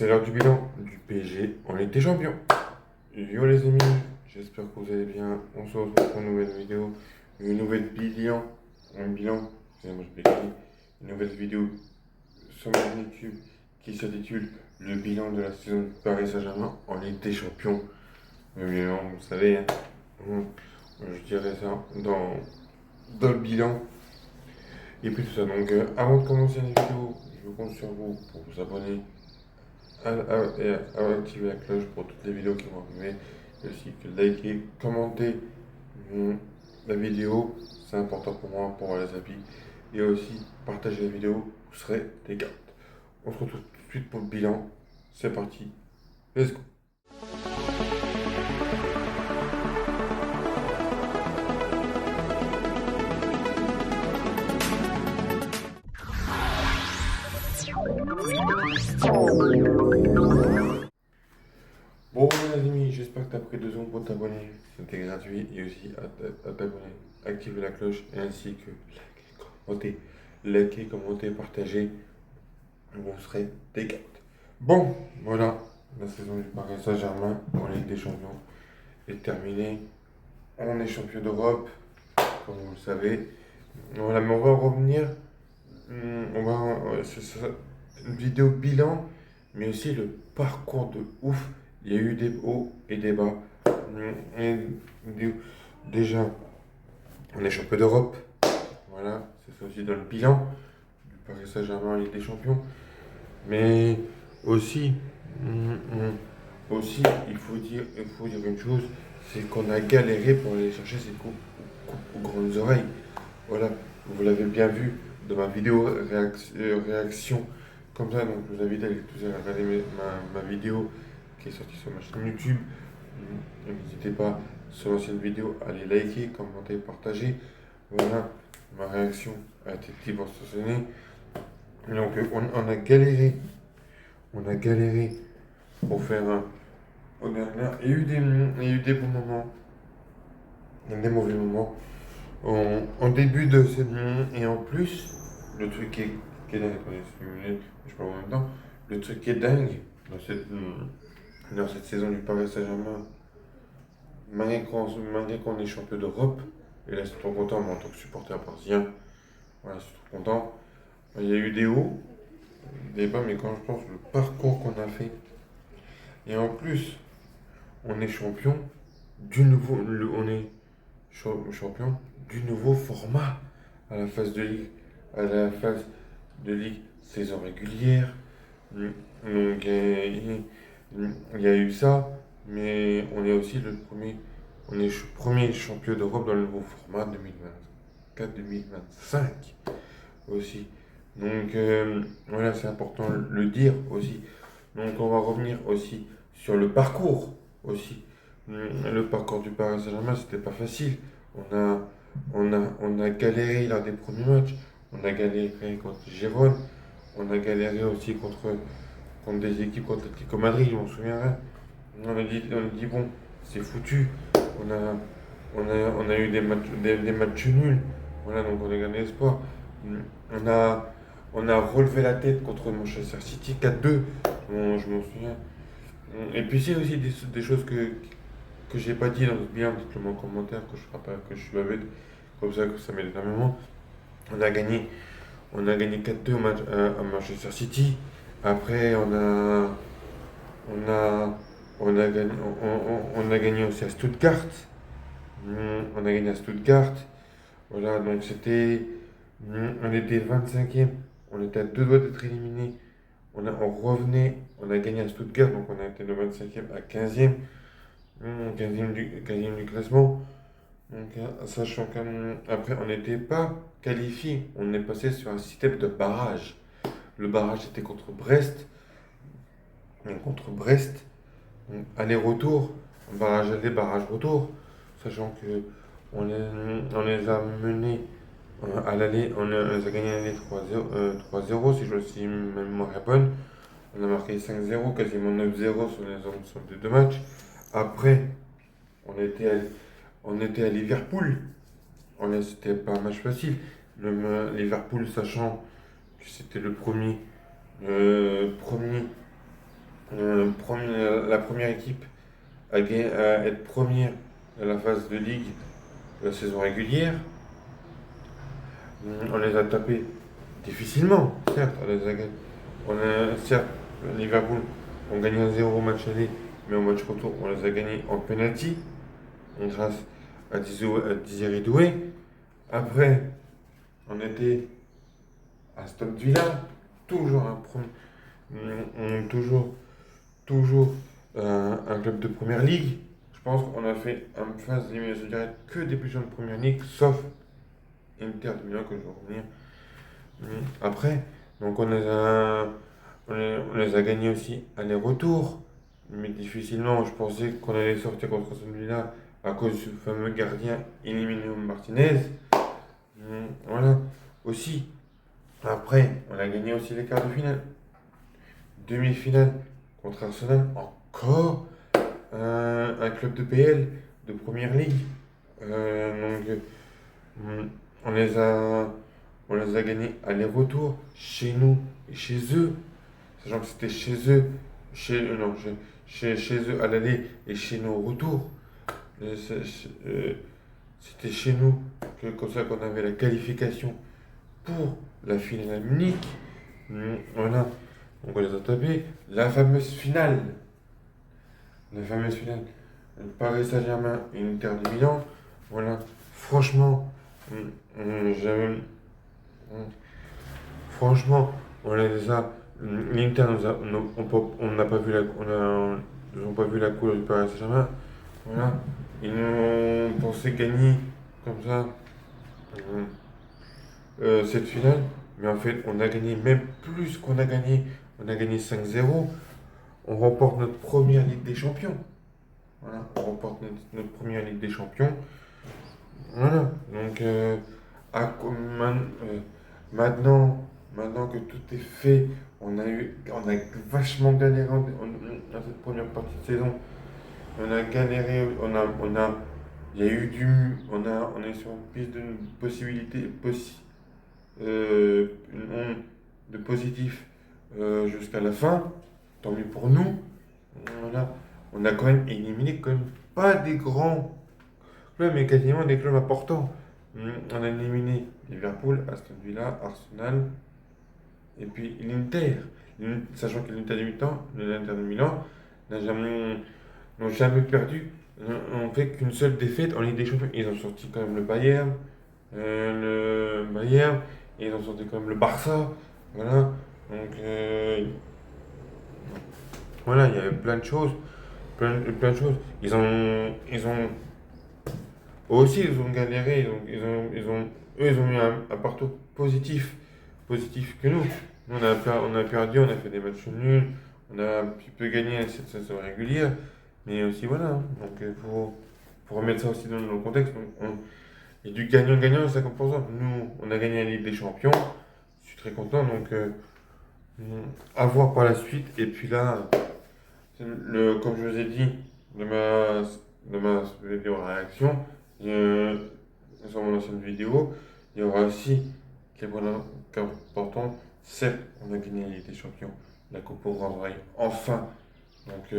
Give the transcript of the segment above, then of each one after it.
C'est l'heure du bilan du PSG en Ligue des Champions. Yo les amis, j'espère que vous allez bien. On se retrouve pour une nouvelle vidéo, une nouvelle bilan, excusez-moi je bégaye, une nouvelle vidéo sur ma chaîne YouTube qui s'intitule Le bilan de la saison du Paris Saint-Germain en Ligue des Champions. Le bilan, vous savez, hein, je dirais ça dans le bilan. Et puis tout ça, donc avant de commencer la vidéo, je compte sur vous pour vous abonner et à activer la cloche pour toutes les vidéos qui vont arriver. Et aussi que liker, commenter la vidéo, c'est important pour moi pour voir les avis. Et aussi partager la vidéo, vous serez des gardes. On se retrouve tout de suite pour le bilan. C'est parti. Let's go. Bon les amis, j'espère que tu as pris 2 secondes pour t'abonner, c'était gratuit, et aussi à t'abonner, activer la cloche, et ainsi que liker, commenter, partager, vous serez des gâtes. Bon, voilà, la saison du Paris Saint-Germain en Ligue des Champions est terminée. On est champion d'Europe, comme vous le savez. Voilà, mais on va revenir, c'est une vidéo bilan, mais aussi le parcours de ouf. Il y a eu des hauts et des bas. Et déjà, on est champion d'Europe. Voilà, c'est ça aussi dans le bilan du Paris Saint-Germain en Ligue des Champions. Mais aussi, aussi il faut dire une chose, c'est qu'on a galéré pour aller chercher ces coupes aux grandes oreilles. Voilà, vous l'avez bien vu dans ma vidéo réaction comme ça. Donc je vous invite à aller tous à regarder ma vidéo qui est sortie sur ma chaîne YouTube. N'hésitez pas sur l'ancienne vidéo à les liker, commenter, partager. Voilà, ma réaction a été dimensionnée. Donc on a galéré. On a galéré pour faire un. Il y a eu des bons moments. Il y a eu des mauvais moments. En début de cette. Et en plus, le truc qui est dingue. Attendez, je parle en même temps. Le truc qui est dingue dans cette saison du Paris Saint-Germain, malgré qu'on est champion d'Europe, et là je suis trop content, moi en tant que supporter parisien, voilà, je suis trop content. Il y a eu des hauts, des bas, mais quand je pense le parcours qu'on a fait, et en plus, on est champion du nouveau, on est champion du nouveau format à la phase de ligue, à la phase de ligue saison régulière. Donc il y a eu ça, mais on est aussi on est premier champion d'Europe dans le nouveau format 2024-2025 aussi. Donc voilà, c'est important de le dire aussi. Donc on va revenir aussi sur le parcours aussi. Le parcours du Paris Saint-Germain, c'était pas facile. On a galéré lors des premiers matchs. On a galéré contre Gérone. On a galéré aussi contre des équipes contre Atlético Madrid, on se souviendra. On a dit bon, c'est foutu. On a eu des matchs nuls. Voilà, donc on a gagné espoir. On a relevé la tête contre Manchester City 4-2. Bon, je m'en souviens. Et puis c'est aussi des choses que j'ai pas dit dans le bien, dites-le moi en commentaire, que je rappelle que je suis bavette, comme ça m'aide énormément. On a gagné, on a gagné 4-2 à Manchester City. Après, on a gagné aussi à Stuttgart. On a gagné à Stuttgart. Voilà, donc on était 25e. On était à 2 doigts d'être éliminé. On revenait, on a gagné à Stuttgart, donc on a été de 25e à 15e. 15e du classement. Donc, sachant qu'après, on n'était pas qualifié. On est passé sur un système de barrage. Le barrage était contre Brest. Contre Brest, aller-retour, barrage aller, barrage retour, sachant que on les a menés à l'aller, on les a gagnés à l'aller 3-0, si ma mémoire est bonne. On a marqué 5-0, quasiment 9-0 sur les 2 matchs. Après, on était à Liverpool. C'était pas un match facile. Liverpool, sachant que c'était le premier la première équipe à être première de la phase de ligue de la saison régulière. On les a tapés difficilement, certes. Certes, Liverpool ont gagné 1-0 au match aller, mais au match retour, on les a gagnés en penalty, grâce à Désiré Doué. Après, on était à Aston Villa, toujours toujours, toujours un club de première ligue. Je pense qu'on a fait une phase d'élimination directe que des plus jeunes de première ligue, sauf Inter de Milan que je vais revenir. Après, donc on les a gagnés aussi aller-retour, mais difficilement. Je pensais qu'on allait sortir contre Aston Villa à cause du fameux gardien Emiliano Martinez. Voilà, aussi. Après, on a gagné aussi les quarts de finale. Demi-finale contre Arsenal, encore un club de PL, de première ligue. Donc, on les a, on les a gagnés aller-retour, chez nous et chez eux. Sachant que c'était chez eux, non, chez eux à l'aller et chez nous au retour. C'était chez nous comme ça qu'on avait la qualification pour la finale à Munich. Voilà, donc on les a tapés. La fameuse finale. La fameuse finale. Le Paris Saint-Germain et l'Inter de Milan. Voilà, franchement, j'avais. Franchement, on les a. L'Inter on n'a pas vu ils n'ont pas vu la couleur du Paris Saint-Germain. Voilà, ils nous ont pensé gagner comme ça cette finale, mais en fait, on a gagné même plus qu'on a gagné. On a gagné 5-0. On remporte notre première Ligue des Champions. Voilà, on remporte notre première Ligue des Champions. Voilà, donc à- man- euh, maintenant que tout est fait, on a vachement galéré dans cette première partie de saison. On a galéré, il y a eu on est sur une piste d'une possibilité, une onde de positif jusqu'à la fin. Tant mieux pour nous. Voilà, on a quand même éliminé quand même pas des grands clubs, mais quasiment des clubs importants. On a éliminé Liverpool, Aston Villa, Arsenal et puis l'Inter. Sachant que l'Inter de Milan n'ont jamais perdu, n'ont fait qu'une seule défaite en Ligue des Champions. Ils ont sorti quand même le Bayern, et ils ont sorti quand même le Barça. Voilà, donc voilà, il y avait plein de choses, plein de choses. Ils ont aussi, ils ont galéré, eux, ils ont mis un partout positif que nous. Nous, on a perdu, on a fait des matchs nuls, on a un petit peu gagné cette saison régulière, mais aussi voilà, hein. Donc faut remettre ça aussi dans le contexte. Il y a du gagnant-gagnant à 50%. Nous, on a gagné la Ligue des Champions, je suis très content, donc à voir par la suite. Et puis là, comme je vous ai dit, de ma vidéo réaction, euh, sur mon ancienne vidéo, il y aura aussi, qui est vraiment important, certes, on a gagné la Ligue des Champions, la Coupe au Grand Rail, enfin. Donc,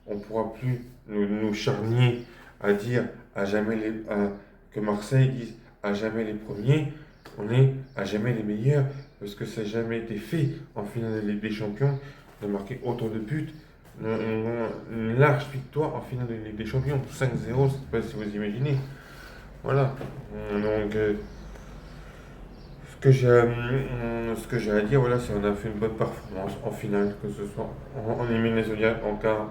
on ne pourra plus nous charnier à dire que Marseille dise à jamais les premiers, on est à jamais les meilleurs, parce que ça n'a jamais été fait en finale de Ligue des Champions de marquer autant de buts. Une large victoire en finale de Ligue des Champions, 5-0, je ne sais pas si vous imaginez. Voilà. Donc, ce que j'ai à dire, voilà, c'est qu'on a fait une bonne performance en finale, que ce soit en élimination directe, en quart,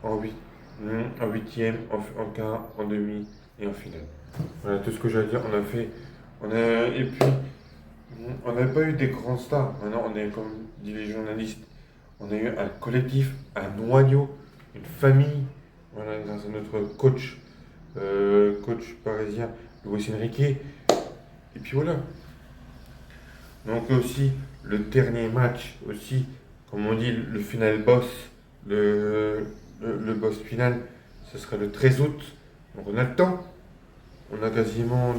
en huitième, en quart, en demi et en finale. Voilà tout ce que j'ai à dire. Et puis, on n'a pas eu des grands stars. Maintenant, on est, comme disent les journalistes, on a eu un collectif, un noyau, une famille. Voilà, grâce à notre coach parisien, Luis Enrique. Et puis voilà. Donc aussi, le dernier match, aussi, comme on dit, le final boss, le boss final, ce sera le 13 août. Donc on a le temps. On a quasiment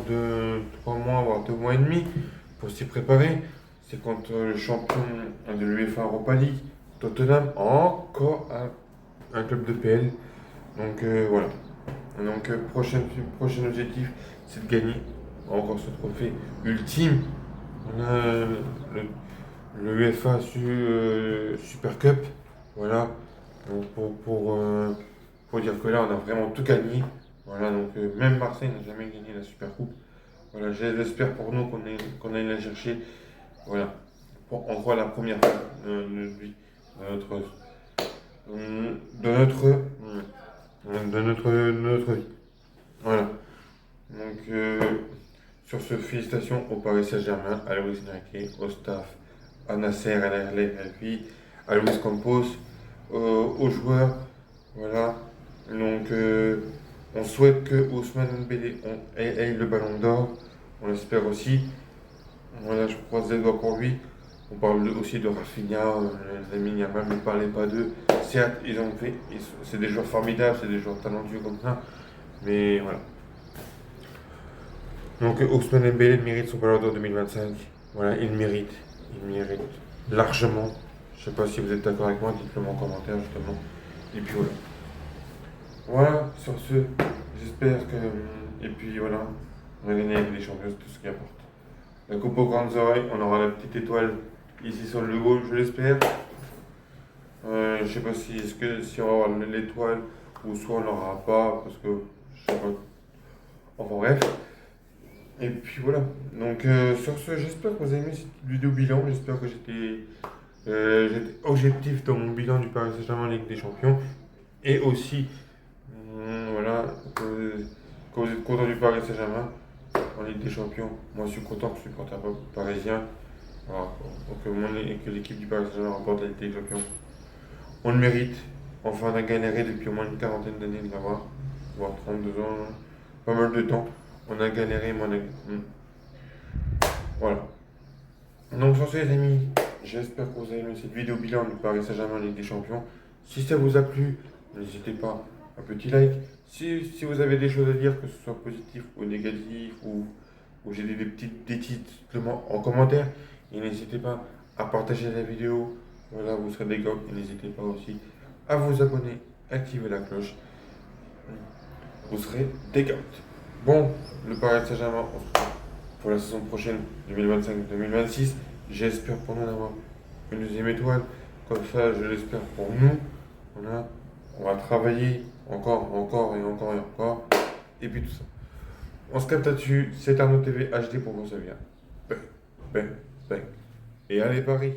3 mois, voire 2 mois et demi pour s'y préparer. C'est contre le champion de l'UEFA Europa League, Tottenham, encore un club de PL. Donc voilà. Donc prochain objectif, c'est de gagner encore ce trophée ultime. On a le UEFA Super Cup. Voilà. Donc pour dire que là, on a vraiment tout gagné. Voilà, donc même Marseille n'a jamais gagné la Super Coupe. Voilà, j'espère pour nous qu'on aille la chercher. Voilà, pour encore la première fois de notre, de notre vie. Voilà. Donc, sur ce, félicitations au Paris Saint-Germain, à Luis Enrique, au staff, à Nasser, à Elfi, à Luis Campos, aux joueurs. Voilà. Donc, on souhaite que Ousmane Dembélé ait le ballon d'or. On l'espère aussi. Voilà, je croise les doigts pour lui. On parle aussi de Rafinha, Lamine Yamal, ne parlez pas d'eux. Certes, c'est des joueurs formidables, c'est des joueurs talentueux comme ça. Mais voilà. Donc Ousmane Dembélé mérite son ballon d'or 2025. Voilà, il mérite largement. Je ne sais pas si vous êtes d'accord avec moi, dites-le moi en commentaire justement. Et puis voilà. Voilà, sur ce, j'espère que. Et puis voilà, on va gagner avec les champions, c'est tout ce qui importe. La coupe aux grandes oreilles, on aura la petite étoile ici sur le logo, je l'espère. Je sais pas si on va avoir l'étoile ou soit on l'aura pas, parce que je sais pas. Enfin bref. Et puis voilà. Donc sur ce, j'espère que vous avez aimé cette vidéo bilan. J'espère que j'étais objectif dans mon bilan du Paris Saint-Germain en Ligue des Champions. Et aussi, voilà, que vous êtes content du Paris Saint-Germain en Ligue des Champions. Moi, je suis content que je suis supporter parisien. Voilà, que l'équipe du Paris Saint-Germain remporte la Ligue des Champions. On le mérite. Enfin, on a galéré depuis au moins une quarantaine d'années de l'avoir, voire 32 ans, pas mal de temps. On a galéré, mais on a. Voilà. Donc, sur ce, les amis, j'espère que vous avez aimé cette vidéo bilan du Paris Saint-Germain en Ligue des Champions. Si ça vous a plu, n'hésitez pas, un petit like. Si vous avez des choses à dire, que ce soit positif ou négatif, ou j'ai des titres en commentaire, et n'hésitez pas à partager la vidéo. Voilà, vous serez des gars. Et n'hésitez pas aussi à vous abonner, activer la cloche. Vous serez des gars. Bon, le Paris Saint-Germain, on se retrouve pour la saison prochaine 2025-2026. J'espère pour nous d'avoir une deuxième étoile. Comme ça, je l'espère pour nous. Voilà. On va travailler encore et encore et encore. Et puis tout ça. On se capte là-dessus. C'est Arnaud TV HD pour vous servir. Bang, bang, bang. Et allez Paris!